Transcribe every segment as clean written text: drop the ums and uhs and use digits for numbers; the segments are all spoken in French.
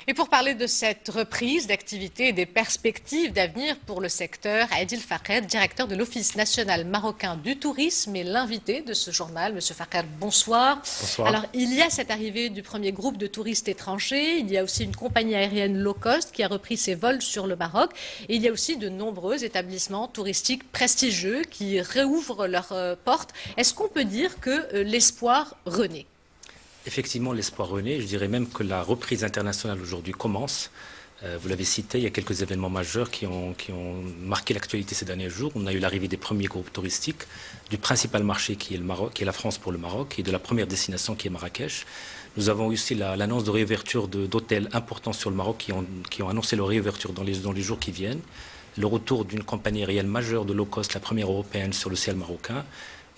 Et pour parler de cette reprise d'activité et des perspectives d'avenir pour le secteur, Adil Fakher, directeur de l'Office national marocain du tourisme, est l'invité de ce journal. Monsieur Fakher, bonsoir. Bonsoir. Alors, il y a cette arrivée du premier groupe de touristes étrangers. Il y a aussi une compagnie aérienne low cost qui a repris ses vols sur le Maroc. Et il y a aussi de nombreux établissements touristiques prestigieux qui réouvrent leurs portes. Est-ce qu'on peut dire que l'espoir renaît ? Effectivement, l'espoir renaît. Je dirais même que la reprise internationale aujourd'hui commence. Vous l'avez cité, il y a quelques événements majeurs qui ont marqué l'actualité ces derniers jours. On a eu l'arrivée des premiers groupes touristiques, du principal marché qui est le Maroc, qui est la France pour le Maroc, et de la première destination qui est Marrakech. Nous avons aussi l'annonce de réouverture d'hôtels importants sur le Maroc qui ont annoncé leur réouverture dans les jours qui viennent. Le retour d'une compagnie aérienne majeure de low cost, la première européenne sur le ciel marocain.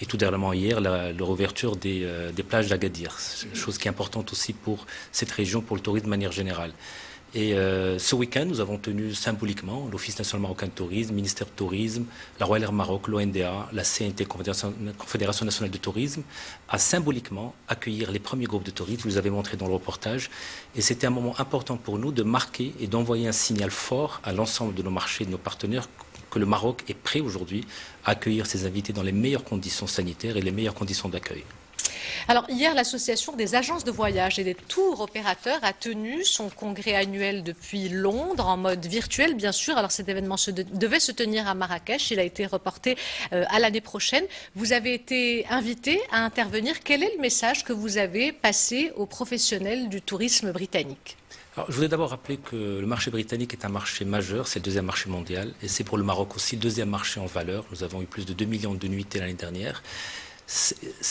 Et tout dernièrement hier, la réouverture des plages d'Agadir, chose qui est importante aussi pour cette région, pour le tourisme de manière générale. Et ce week-end, nous avons tenu symboliquement l'Office national marocain de tourisme, le ministère du tourisme, la Royal Air Maroc, l'ONDA, la CNT, Confédération nationale de tourisme, à symboliquement accueillir les premiers groupes de touristes. Vous les avez montrés dans le reportage. Et c'était un moment important pour nous de marquer et d'envoyer un signal fort à l'ensemble de nos marchés, de nos partenaires, que le Maroc est prêt aujourd'hui à accueillir ses invités dans les meilleures conditions sanitaires et les meilleures conditions d'accueil. Alors hier, l'Association des agences de voyage et des tours opérateurs a tenu son congrès annuel depuis Londres, en mode virtuel bien sûr. Alors cet événement devait se tenir à Marrakech, il a été reporté à l'année prochaine. Vous avez été invité à intervenir. Quel est le message que vous avez passé aux professionnels du tourisme britannique ? Alors, je voudrais d'abord rappeler que le marché britannique est un marché majeur, c'est le deuxième marché mondial, et c'est pour le Maroc aussi le deuxième marché en valeur. Nous avons eu plus de 2 millions de nuitées l'année dernière.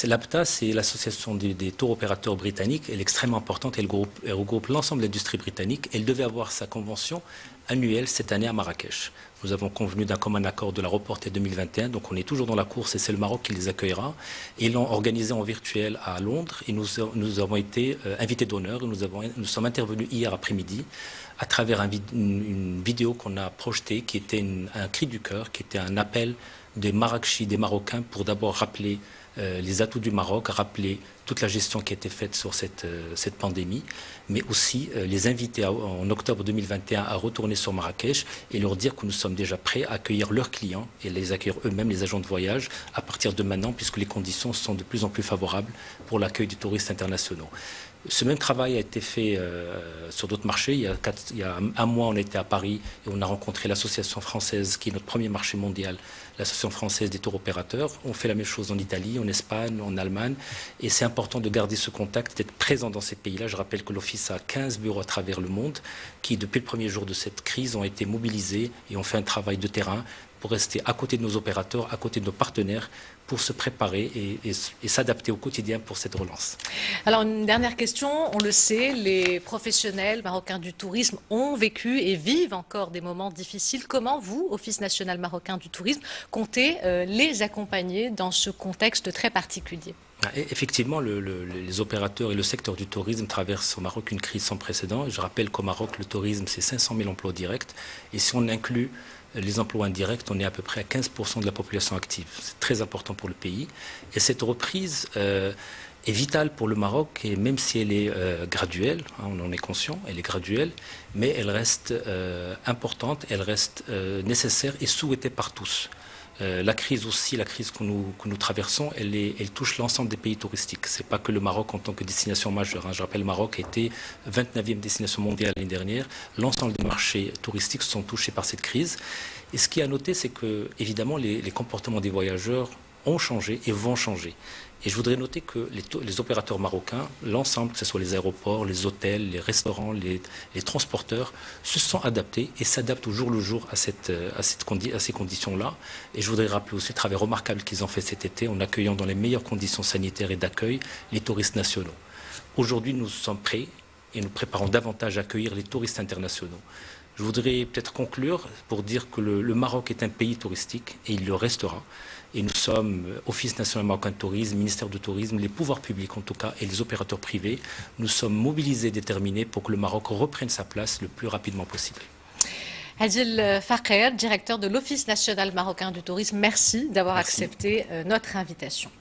L'APTA, c'est l'association des tours opérateurs britanniques. Elle est extrêmement importante. Elle regroupe l'ensemble de l'industrie britannique. Elle devait avoir sa convention annuelle cette année à Marrakech. Nous avons convenu d'un commun accord de la reporter 2021. Donc on est toujours dans la course et c'est le Maroc qui les accueillera. Et ils l'ont organisé en virtuel à Londres. Et nous avons été invités d'honneur. Nous sommes intervenus hier après-midi à travers une vidéo qu'on a projetée qui était un cri du cœur, qui était un appel des Marrakechis, des Marocains, pour d'abord rappeler les atouts du Maroc, rappeler toute la gestion qui a été faite sur cette pandémie, mais aussi les inviter en octobre 2021 à retourner sur Marrakech et leur dire que nous sommes déjà prêts à accueillir leurs clients et les accueillir eux-mêmes, les agents de voyage, à partir de maintenant, puisque les conditions sont de plus en plus favorables pour l'accueil des touristes internationaux. Ce même travail a été fait sur d'autres marchés. Il y a un mois, on était à Paris et on a rencontré l'association française, qui est notre premier marché mondial, l'association française des tours opérateurs. On fait la même chose en Italie, en Espagne, en Allemagne. Et c'est important de garder ce contact, d'être présent dans ces pays-là. Je rappelle que l'Office a 15 bureaux à travers le monde qui, depuis le premier jour de cette crise, ont été mobilisés et ont fait un travail de terrain pour rester à côté de nos opérateurs, à côté de nos partenaires, pour se préparer et s'adapter au quotidien pour cette relance. Alors une dernière question, on le sait, les professionnels marocains du tourisme ont vécu et vivent encore des moments difficiles. Comment vous, Office national marocain du tourisme, comptez les accompagner dans ce contexte très particulier ? Effectivement, les opérateurs et le secteur du tourisme traversent au Maroc une crise sans précédent. Je rappelle qu'au Maroc, le tourisme, c'est 500 000 emplois directs. Et si on inclut les emplois indirects, on est à peu près à 15% de la population active. C'est très important pour le pays. Et cette reprise est vitale pour le Maroc, et même si elle est graduelle, on en est conscient, elle est graduelle, mais elle reste importante, elle reste nécessaire et souhaitée par tous. La crise aussi, la crise que nous traversons, elle touche l'ensemble des pays touristiques. Ce n'est pas que le Maroc en tant que destination majeure. Je rappelle, le Maroc a été 29e destination mondiale l'année dernière. L'ensemble des marchés touristiques sont touchés par cette crise. Et ce qui est à noter, c'est que, évidemment, les comportements des voyageurs ont changé et vont changer. Et je voudrais noter que les opérateurs marocains, l'ensemble, que ce soit les aéroports, les hôtels, les restaurants, les transporteurs, se sont adaptés et s'adaptent au jour le jour à ces conditions-là. Et je voudrais rappeler aussi le travail remarquable qu'ils ont fait cet été en accueillant dans les meilleures conditions sanitaires et d'accueil les touristes nationaux. Aujourd'hui, nous sommes prêts et nous préparons davantage à accueillir les touristes internationaux. Je voudrais peut-être conclure pour dire que le Maroc est un pays touristique et il le restera. Et nous sommes, Office national marocain de tourisme, ministère du tourisme, les pouvoirs publics en tout cas et les opérateurs privés, nous sommes mobilisés, déterminés pour que le Maroc reprenne sa place le plus rapidement possible. Adil Fakher, directeur de l'Office national marocain du tourisme, merci d'avoir accepté notre invitation.